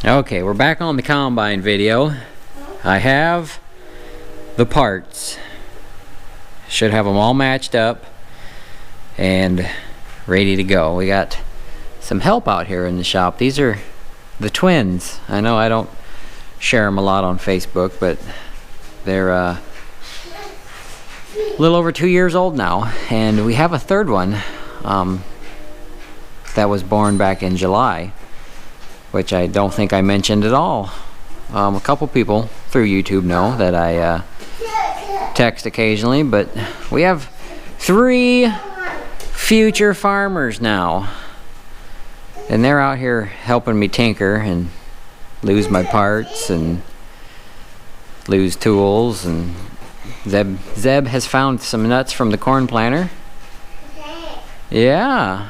Okay, we're back on the combine video. I have the parts. Should have them all matched up and ready to go. We got some help out here in the shop. These are the twins. I know I don't share them a lot on Facebook, but they're a little over 2 years old now, and we have a third one that was born back in July, which I don't think I mentioned at all. A couple people through YouTube know that I text occasionally, but we have 3 future farmers now, and they're out here helping me tinker and lose my parts and lose tools. And Zeb has found some nuts from the corn planter. Yeah.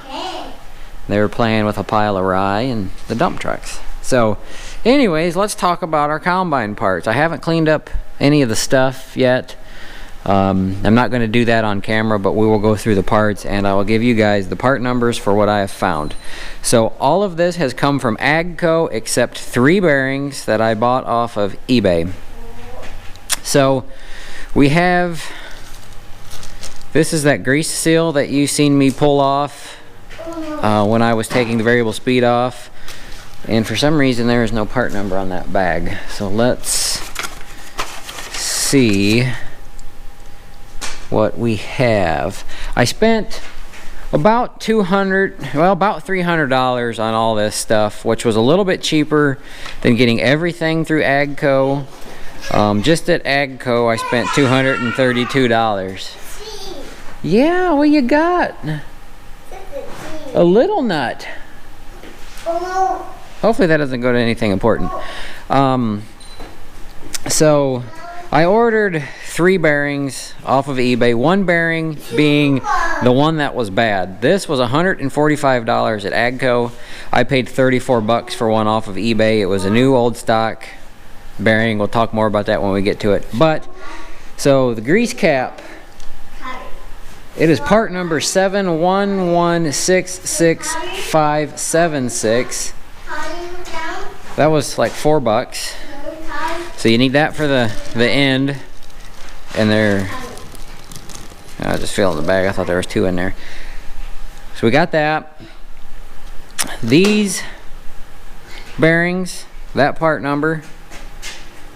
They were playing with a pile of rye and the dump trucks. So anyways, let's talk about our combine parts. I haven't cleaned up any of the stuff yet. I'm not going to do that on camera, but we will go through the parts and I will give you guys the part numbers for what I have found. So all of this has come from AGCO except 3 bearings that I bought off of eBay. So we have, this is that grease seal that you seen me pull off when I was taking the variable speed off, and for some reason there is no part number on that bag. So let's see what we have. I spent about $300 on all this stuff, which was a little bit cheaper than getting everything through AGCO. Just at AGCO I spent $232. Yeah, what you got? A little nut. Hopefully that doesn't go to anything important. So I ordered 3 bearings off of eBay, 1 bearing being the one that was bad. This was $145 at AGCO. I paid 34 bucks for one off of eBay. It was a new old stock bearing. We'll talk more about that when we get to it. But so the grease cap, it is part number 7116576. That was like 4 bucks. So you need that for the end. And there, I just filled the bag. I thought there was 2 in there. So we got that. These bearings, that part number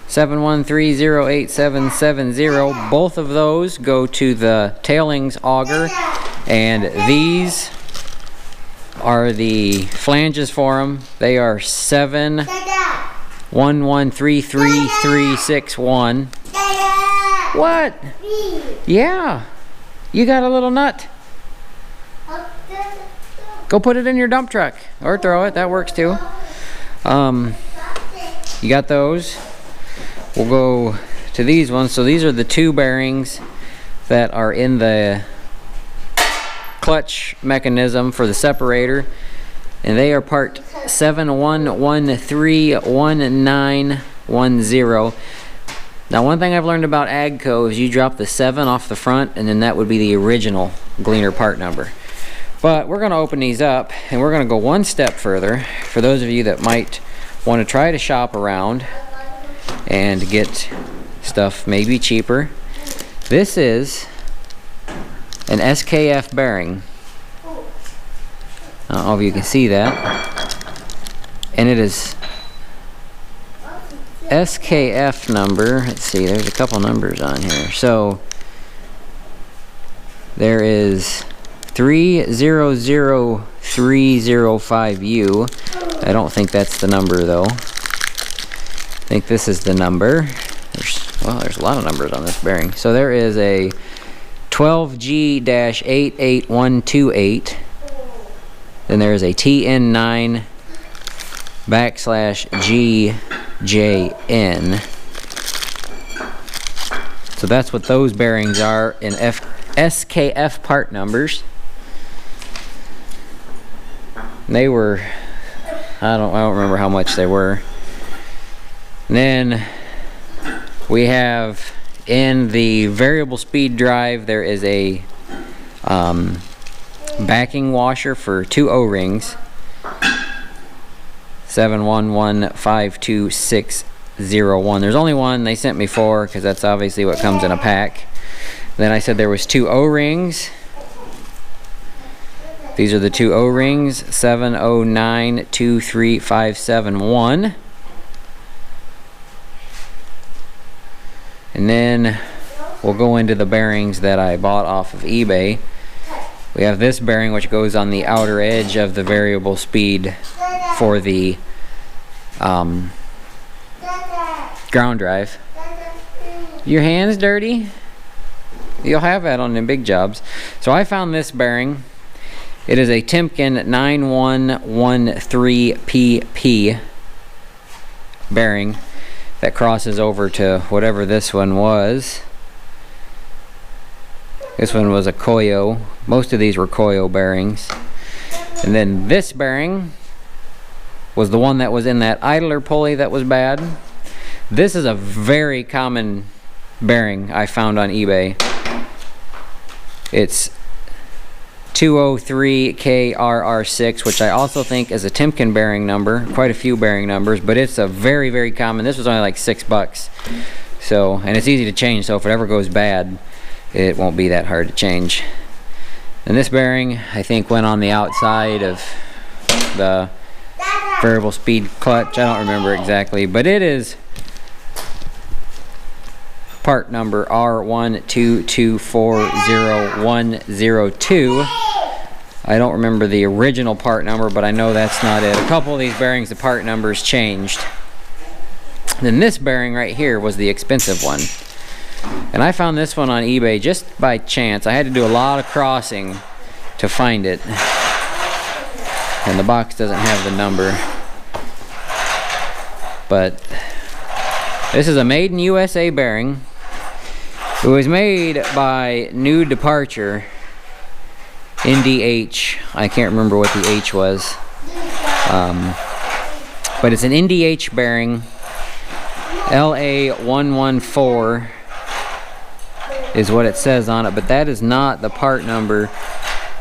713087770, both of those go to the tailings auger, and these are the flanges for them. They are 711333361. What? Yeah, you got a little nut. Go put it in your dump truck or throw it. That works too. You got those. We'll go to these ones. So these are the 2 bearings that are in the clutch mechanism for the separator, and they are part 711311910. Now, one thing I've learned about AGCO is you drop the 7 off the front, and then that would be the original Gleaner part number. But we're going to open these up, and we're going to go one step further for those of you that might want to try to shop around and get stuff maybe cheaper. This is an SKF bearing. I don't know if you can see that. And it is SKF number. Let's see, there's a couple numbers on here. So there is 300305U. I don't think that's the number though. I think this is the number. There's a lot of numbers on this bearing. So there is a 12G-88128. Then there is a TN9/GJN. So that's what those bearings are in SKF part numbers. And they were, I don't remember how much they were. And then we have in the variable speed drive, there is a backing washer for 2 O-rings. 7115261. There's only one. They sent me 4 because that's obviously what comes in a pack. Then I said there was 2 O-rings. These are the 2 O-rings, 709-23571. And then we'll go into the bearings that I bought off of eBay. We have this bearing which goes on the outer edge of the variable speed for the ground drive. Your hand's dirty? You'll have that on the big jobs. So I found this bearing. It is a Timken 9113PP bearing that crosses over to whatever this one was. This one was a Koyo. Most of these were Koyo bearings. And then this bearing was the one that was in that idler pulley that was bad. This is a very common bearing I found on eBay. It's 203KRR6, which I also think is a Timken bearing number. Quite a few bearing numbers, but it's a very, very common. This was only like $6. So, and it's easy to change, so if it ever goes bad, it won't be that hard to change. And this bearing, I think, went on the outside of the variable speed clutch. I don't remember exactly, but it is part number R122400102. I don't remember the original part number, but I know that's not it. A couple of these bearings, the part numbers changed. Then this bearing right here was the expensive one. And I found this one on eBay just by chance. I had to do a lot of crossing to find it. And the box doesn't have the number. But this is a made in USA bearing. It was made by New Departure, NDH. I can't remember what the H was. But it's an NDH bearing. LA114 is what it says on it, but that is not the part number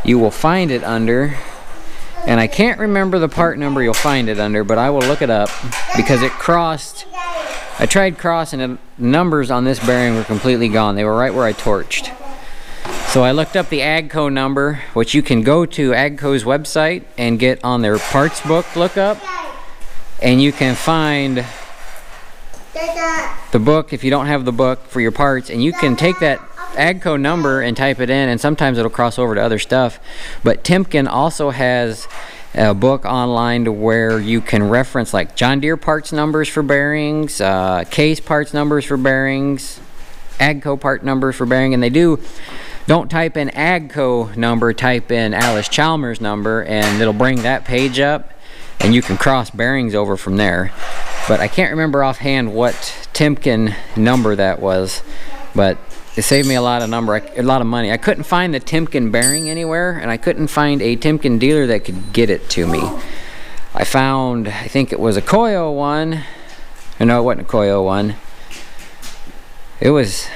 you will find it under. And I can't remember the part number you'll find it under, but I will look it up because it crossed. I tried crossing it. Numbers on this bearing were completely gone. They were right where I torched. So I looked up the AGCO number, which you can go to AGCO's website and get on their parts book lookup, and you can find the book if you don't have the book for your parts, and you can take that AGCO number and type it in, and sometimes it'll cross over to other stuff. But Timken also has a book online to where you can reference like John Deere parts numbers for bearings, Case parts numbers for bearings, AGCO part numbers for bearing, and don't type in AGCO number, type in Alice Chalmers number, and it'll bring that page up, and you can cross bearings over from there. But I can't remember offhand what Timken number that was, but it saved me a lot of money. I couldn't find the Timken bearing anywhere, and I couldn't find a Timken dealer that could get it to me. I found, I think it was a Koyo one. No, it wasn't a Koyo one. It was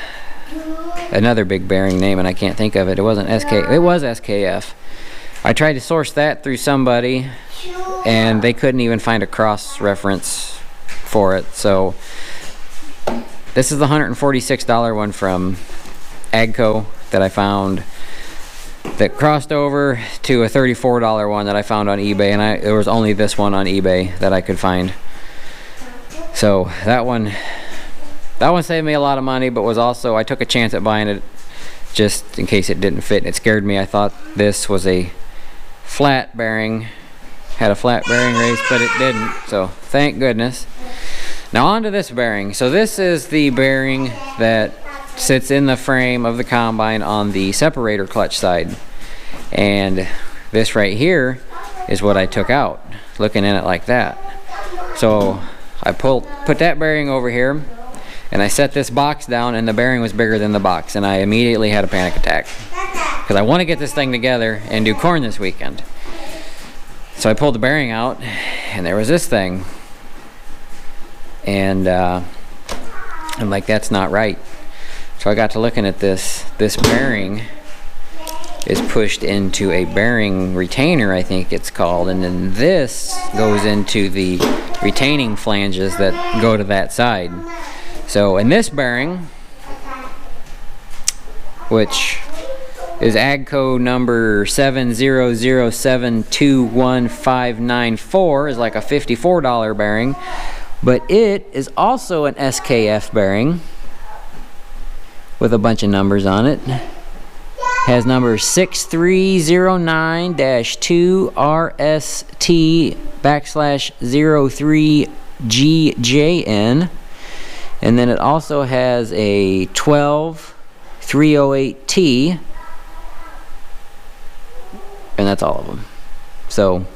another big bearing name, and I can't think of it. It wasn't SK. It was SKF. I tried to source that through somebody, and they couldn't even find a cross reference for it. So this is the $146 one from AGCO that I found that crossed over to a $34 one that I found on eBay, and there was only this one on eBay that I could find. So that one saved me a lot of money, but was also, I took a chance at buying it just in case it didn't fit, and it scared me. I thought this was a flat bearing, had a flat bearing race, but it didn't, so thank goodness. Now on to this bearing. So this is the bearing that sits in the frame of the combine on the separator clutch side, and this right here is what I took out, looking in it like that. So I put that bearing over here, and I set this box down, and the bearing was bigger than the box, and I immediately had a panic attack because I want to get this thing together and do corn this weekend. So I pulled the bearing out, and there was this thing, and I'm like, that's not right. So I got to looking at this bearing, is pushed into a bearing retainer, I think it's called, and then this goes into the retaining flanges that go to that side. So in this bearing, which is AGCO number 700721594, is like a $54 bearing, but it is also an SKF bearing with a bunch of numbers on it. Has number 6309-2RST/03GJN, and then it also has a 12308T, and that's all of them. So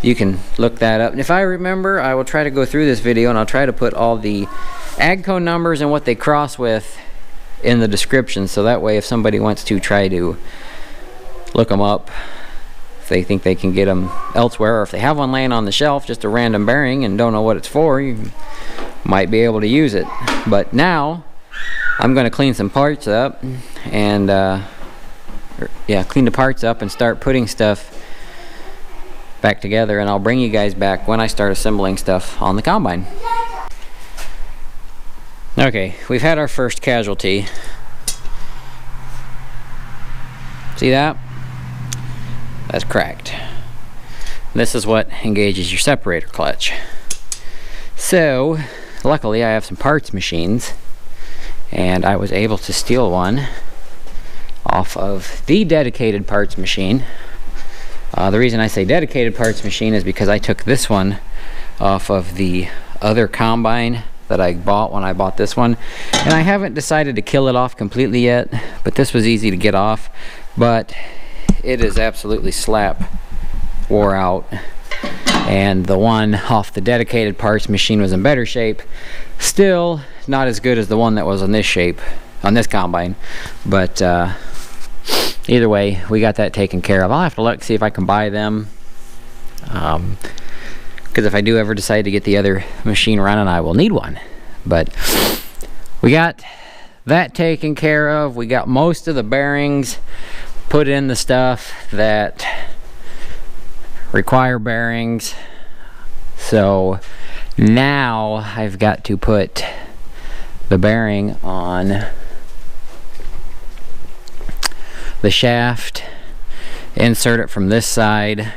you can look that up, and if I remember, I will try to go through this video and I'll try to put all the AGCO numbers and what they cross with in the description, so that way if somebody wants to try to look them up, if they think they can get them elsewhere, or if they have one laying on the shelf, just a random bearing, and don't know what it's for, you might be able to use it. But now I'm going to clean some parts up and clean the parts up and start putting stuff back together, and I'll bring you guys back when I start assembling stuff on the combine. Okay, we've had our first casualty. See that? That's cracked. This is what engages your separator clutch. So, luckily I have some parts machines, and I was able to steal one off of the dedicated parts machine. The reason I say dedicated parts machine is because I took this one off of the other combine that I bought when I bought this one, and I haven't decided to kill it off completely yet, but this was easy to get off. But it is absolutely slap wore out, and the one off the dedicated parts machine was in better shape. Still not as good as the one that was on this shape on this combine, but either way, we got that taken care of. I'll have to look, see if I can buy them, because if I do ever decide to get the other machine running, I will need one. But we got that taken care of. We got most of the bearings put in, the stuff that require bearings. So now I've got to put the bearing on the shaft, insert it from this side,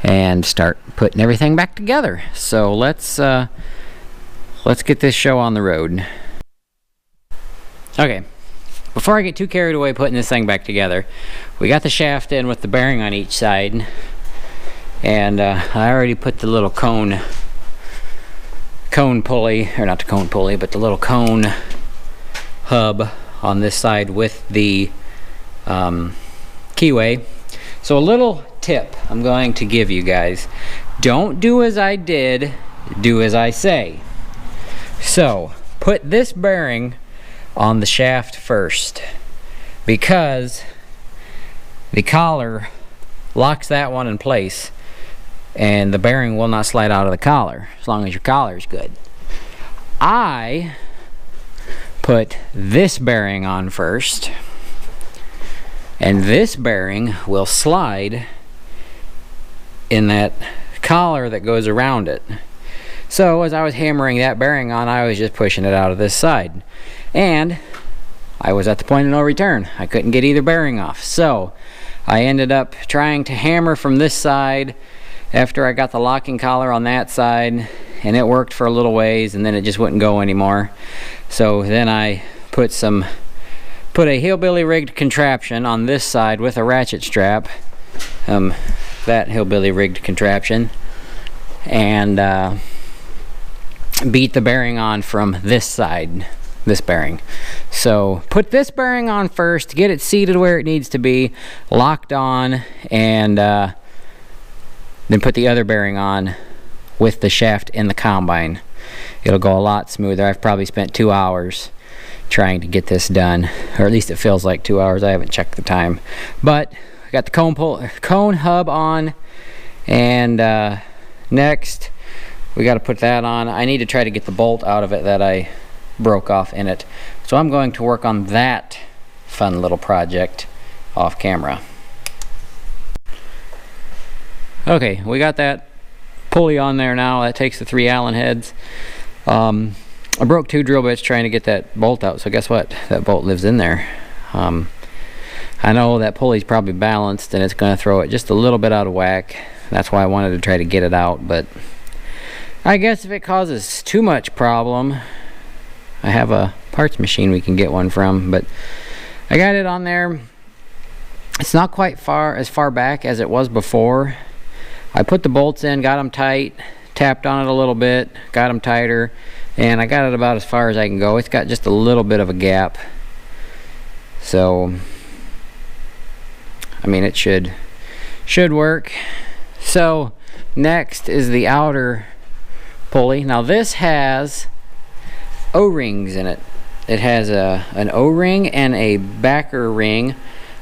and start putting everything back together. So let's get this show on the road. Okay, before I get too carried away putting this thing back together, we got the shaft in with the bearing on each side, and I already put the little cone pulley, or not the cone pulley, but the little cone hub on this side with the keyway. So a little tip I'm going to give you guys: don't do as I did, do as I say. So put this bearing on the shaft first, because the collar locks that one in place, and the bearing will not slide out of the collar as long as your collar is good. I put this bearing on first, and this bearing will slide in that collar that goes around it. So as I was hammering that bearing on, I was just pushing it out of this side, and I was at the point of no return. I couldn't get either bearing off, so I ended up trying to hammer from this side after I got the locking collar on that side, and it worked for a little ways, and then it just wouldn't go anymore. So then I put a hillbilly rigged contraption on this side with a ratchet strap, that hillbilly rigged contraption, and beat the bearing on from this side, this bearing. So put this bearing on first, get it seated where it needs to be, locked on, and then put the other bearing on with the shaft in the combine. It'll go a lot smoother. I've probably spent 2 hours trying to get this done, or at least it feels like 2 hours. I haven't checked the time, but I got the cone hub on, and next we got to put that on. I need to try to get the bolt out of it that I broke off in it, so I'm going to work on that fun little project off camera. Okay, we got that pulley on there now. That takes the 3 Allen heads. I broke 2 drill bits trying to get that bolt out, so guess what? That bolt lives in there. I know that pulley's probably balanced and it's going to throw it just a little bit out of whack. That's why I wanted to try to get it out, but I guess if it causes too much problem, I have a parts machine we can get one from, but I got it on there. It's not quite as far back as it was before. I put the bolts in, got them tight, tapped on it a little bit, got them tighter, and I got it about as far as I can go. It's got just a little bit of a gap. So, I mean, it should work. So, next is the outer pulley. Now this has O-rings in it. It has an O-ring and a backer ring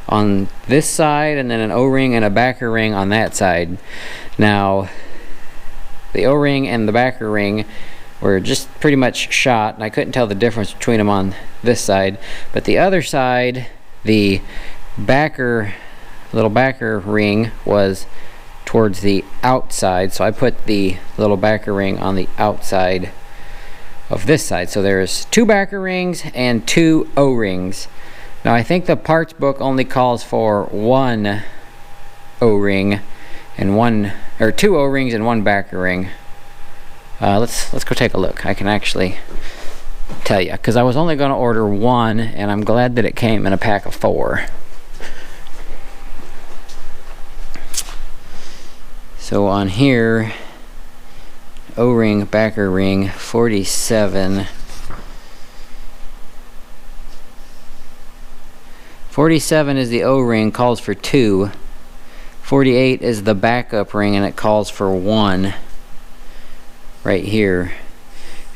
on this side, and then an O-ring and a backer ring on that side. Now the O-ring and the backer ring were just pretty much shot, and I couldn't tell the difference between them on this side, but the other side, the little backer ring was towards the outside, so I put the little backer ring on the outside of this side. So there's 2 backer rings and 2 O-rings. Now I think the parts book only calls for 1 O-ring and 2 O-rings and 1 backer ring. Let's go take a look. I can actually tell you, because I was only going to order 1, and I'm glad that it came in a pack of 4. So on here, O-ring, backer ring, 47. 47 is the O-ring, calls for 2. 48 is the backup ring, and it calls for 1 right here.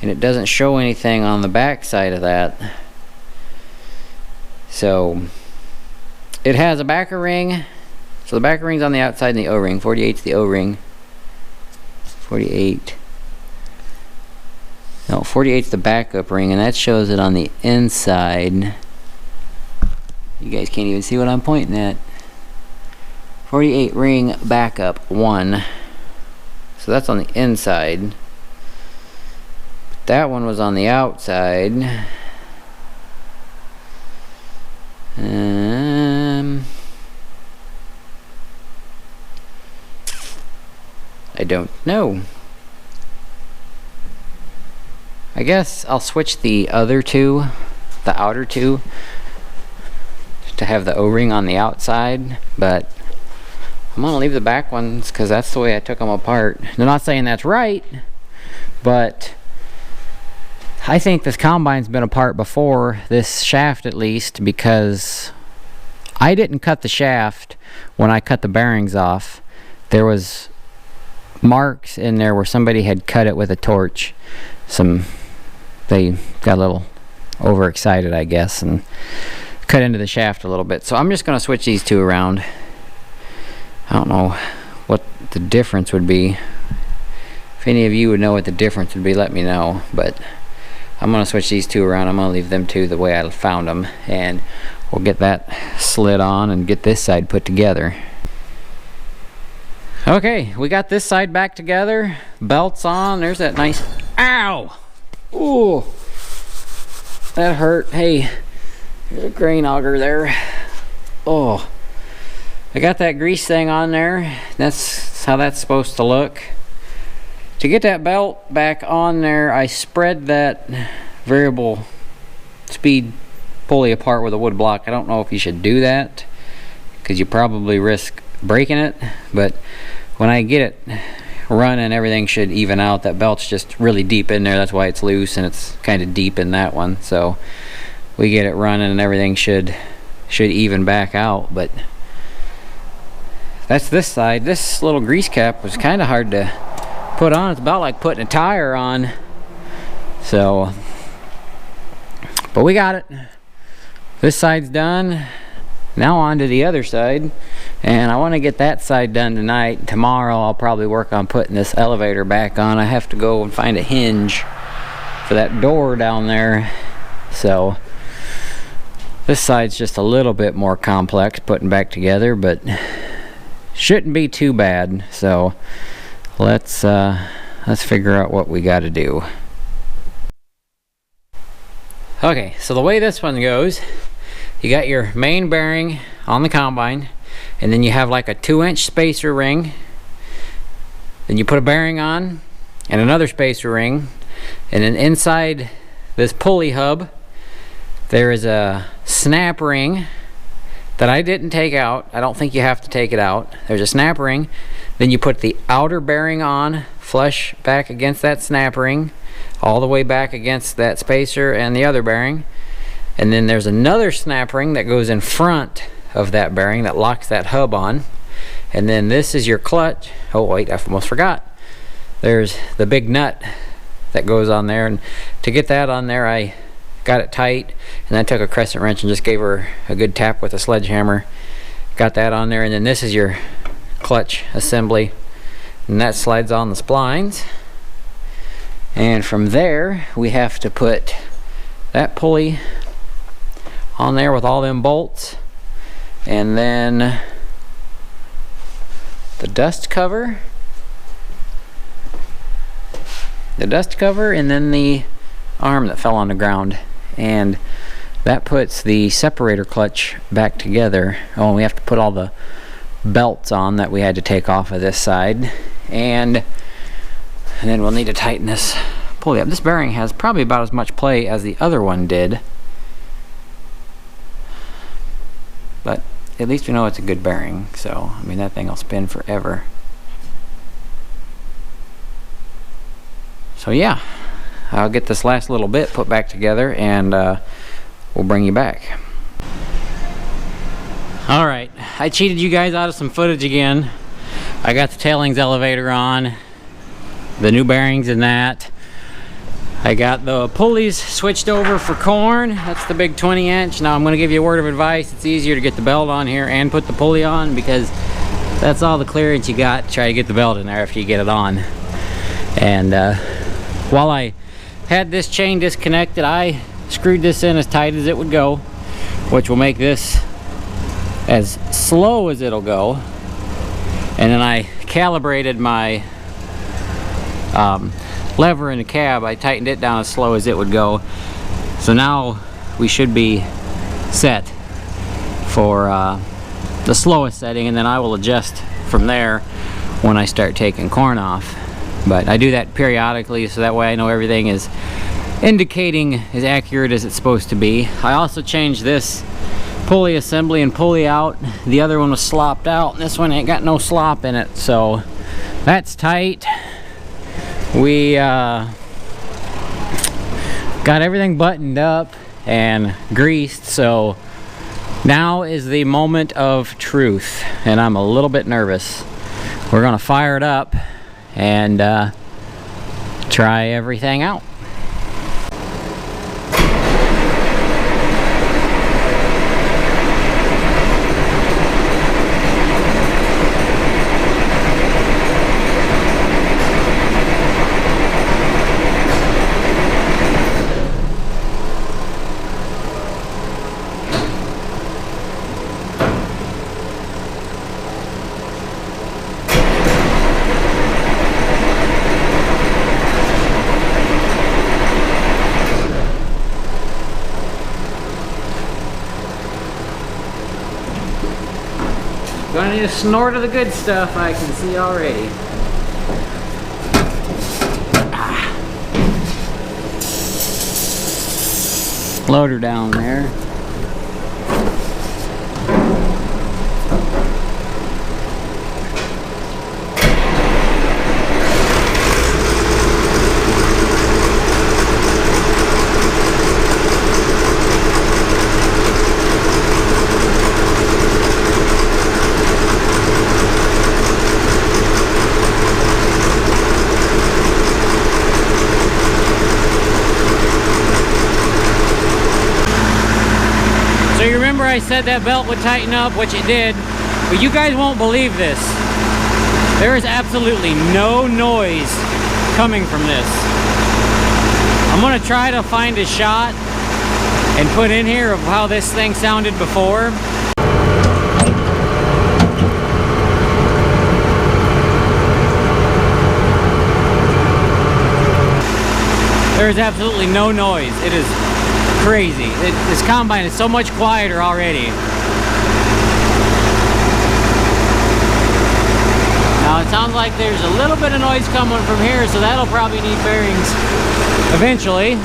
And it doesn't show anything on the back side of that. So it has a backer ring. So the backer ring's on the outside and the O-ring. 48's the O-ring. 48. No, 48's the backup ring, and that shows it on the inside. You guys can't even see what I'm pointing at. 48 ring backup 1. So that's on the inside. That one was on the outside. I don't know. I guess I'll switch the other 2, the outer 2, to have the O-ring on the outside, but I'm gonna leave the back ones because that's the way I took them apart. I'm not saying that's right, but I think this combine's been apart before, this shaft at least, because I didn't cut the shaft when I cut the bearings off. There was marks in there where somebody had cut it with a torch. They got a little overexcited, I guess, and cut into the shaft a little bit. So I'm just going to switch these 2 around. I don't know what the difference would be. If any of you would know what the difference would be, let me know. But I'm going to switch these 2 around. I'm going to leave them 2 the way I found them, and we'll get that slid on and get this side put together. Okay, we got this side back together. Belts on. There's that nice... Ow! Ooh! That hurt. Hey, there's a grain auger there. Oh. I got that grease thing on there. That's how that's supposed to look. To get that belt back on there, I spread that variable speed pulley apart with a wood block. I don't know if you should do that, because you probably risk breaking it, but when I get it running, everything should even out. That belt's just really deep in there. That's why it's loose, and it's kind of deep in that one. So we get it running and everything should even back out. But that's this side. This little grease cap was kind of hard to put on. It's about like putting a tire on. So, but we got it. This side's done. Now on to the other side, and I want to get that side done tonight. Tomorrow I'll probably work on putting this elevator back on. I have to go and find a hinge for that door down there. So This side's just a little bit more complex putting back together, but shouldn't be too bad. So let's figure out what we got to do. Okay, so the way this one goes, you got your main bearing on the combine, and then you have like a 2-inch spacer ring. Then you put a bearing on and another spacer ring, and then inside this pulley hub there is a snap ring that I didn't take out. I don't think you have to take it out. There's a snap ring. Then you put the outer bearing on, flush back against that snap ring, all the way back against that spacer and the other bearing. And then there's another snap ring that goes in front of that bearing that locks that hub on. And then this is your clutch. Oh wait, I almost forgot. There's the big nut that goes on there, and to get that on there I got it tight, and I took a crescent wrench and just gave her a good tap with a sledgehammer. Got that on there, and then this is your clutch assembly, and that slides on the splines. And from there we have to put that pulley on there with all them bolts, and then the dust cover, and then the arm that fell on the ground, and that puts the separator clutch back together. Oh, and we have to put all the belts on that we had to take off of this side, and then we'll need to tighten this pulley up. This bearing has probably about as much play as the other one did, but at least we know it's a good bearing. So I mean, that thing will spin forever. So yeah, I'll get this last little bit put back together, and we'll bring you back. Alright, I cheated you guys out of some footage again. I got the tailings elevator on, the new bearings in that. I got the pulleys switched over for corn. That's the big 20-inch. Now I'm going to give you a word of advice. It's easier to get the belt on here and put the pulley on, because that's all the clearance you got to try to get the belt in there after you get it on. And while I had this chain disconnected, I screwed this in as tight as it would go, which will make this as slow as it'll go. And then I calibrated my lever in the cab. I tightened it down as slow as it would go. So now we should be set for the slowest setting, and then I will adjust from there when I start taking corn off. But I do that periodically, so that way I know everything is indicating as accurate as it's supposed to be. I also changed this pulley assembly and pulley out. The other one was slopped out, and this one ain't got no slop in it, so that's tight. We got everything buttoned up and greased, so now is the moment of truth, and I'm a little bit nervous. We're gonna fire it up and try everything out. Gonna need a snort of the good stuff, I can see already. Loader down there. I said that belt would tighten up, which it did, but you guys won't believe this. There is absolutely no noise coming from this. I'm gonna try to find a shot and put in here of how this thing sounded before. There is absolutely no noise. It is crazy. This combine is so much quieter already. Now it sounds like there's a little bit of noise coming from here, so that'll probably need bearings eventually.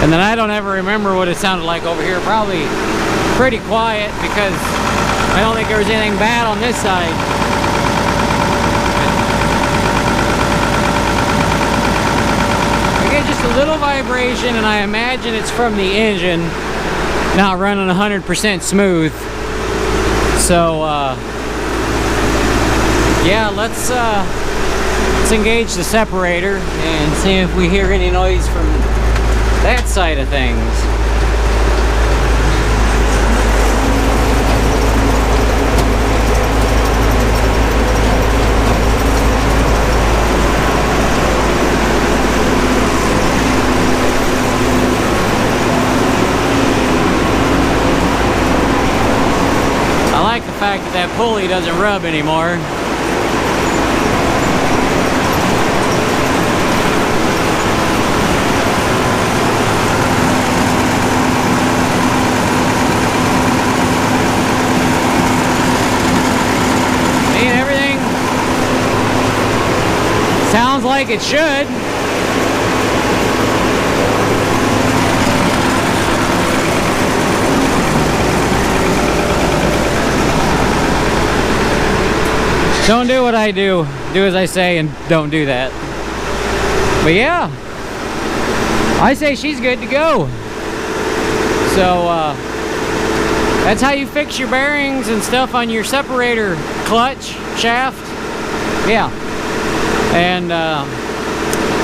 And then I don't ever remember what it sounded like over here. Probably pretty quiet, because I don't think there was anything bad on this side. I get just a little vibration, and I imagine it's from the engine not running 100% smooth. So yeah, let's engage the separator and see if we hear any noise from that side of things. I like the fact that that pulley doesn't rub anymore. Sounds like it should. Don't do what I do. Do as I say and don't do that. But yeah, I say she's good to go. So that's how you fix your bearings and stuff on your separator clutch shaft. Yeah. And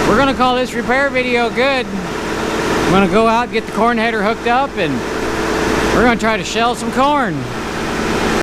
we're gonna call this repair video good. I'm gonna go out, get the corn header hooked up, and we're gonna try to shell some corn.